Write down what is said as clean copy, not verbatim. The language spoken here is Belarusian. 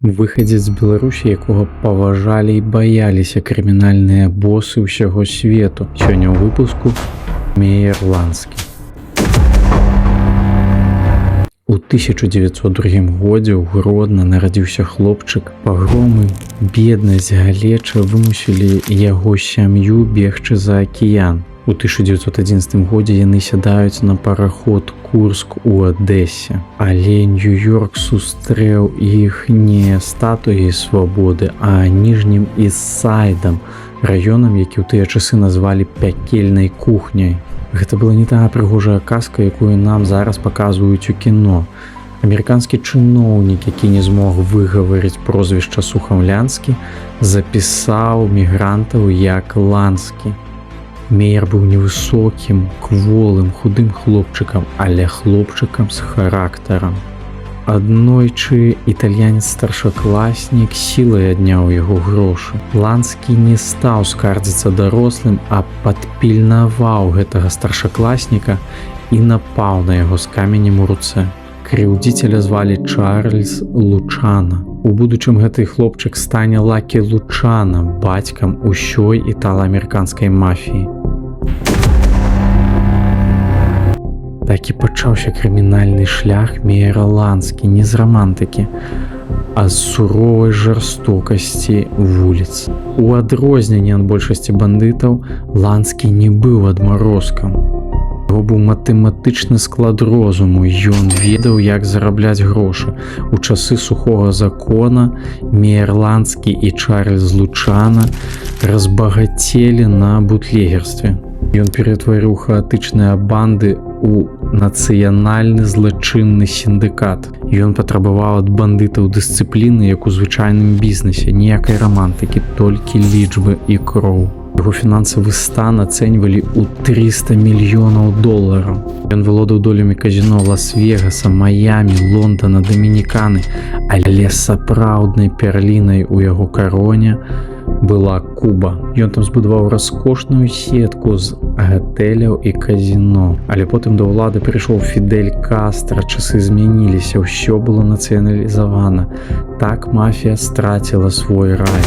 Выхадзец з Беларусі, якога паважалі і баяліся крымінальныя босы ўсяго свету. Сёння ў выпуску Меер Ланскі. У 1902 годзе ў Гродна нарадзіўся хлопчык. Пагромы, беднасць, галеча вымусілі яго сям'ю бегчы за акіян. У 1911 годзе яны сядаюць на параход Курск у Адэсе. Але Нью-Йорк сустрэў іх не статуяй свабоды, а ніжнім Іст-Сайдам, раёнам, які ў тыя часы назвалі пякельнай кухняй. Гэта была не тая прыгожая казка, якую нам зараз паказваюць у кіно. Амерыканскі чыноўнік, які не змог выгаварыць прозвішча Сухамлянскі, запісаў мігрантаў як Ланскі. Меер быў невысокім, кволым, худым хлопчыкам, але хлопчыкам з характарам. Аднойчы італьянец-старшакласнік сілай адняў яго грошы. Ланскі не стаў скардзіцца дарослым, а падпільнаваў гэтага старшакласніка і напаў на яго з каменем у руцэ. Крыўдзіцеля звалі Чарльз Лучана. У будучым гэты хлопчык стане Лакі Лучана, бацькам усёй італа-амерыканскай мафіі. Так і пачаўся крымінальны шлях Меера Ланскі не з рамантыкі, а з суровай жорстокасці вуліц. У адрозненне ад большасці бандытаў, Ланскі не быў адмарозкам. Яго быў матэматычны склад розуму, ён ведаў, як зарабляць грошы. У часы сухога закона Меер Ланскі і Чарльз Лучана разбагацелі на бутлегерстве. Ён ператварыў хаатычныя банды у нацыянальны злачынны сіндыкат. Ён патрабаваў ад бандытаў дысцыпліны, як у звычайным бізнесе, ніякай рамантыкі, толькі лічбы і кроў. Яго фінансавы стан ацэньвалі ў $300 мільёнаў. Ён валодаў долямі казіно Лас-Вегаса, Маямі, Лондона, Дамініканы, але сапраўднай перлінай у яго кароне была Куба. Ён там збудаваў раскошную сетку з гатэляў і казіно. Але потым да ўлады прыйшоў Фідель Кастра, часы змяніліся, ўсё было нацыяналізавана. Так мафія страціла свой рай.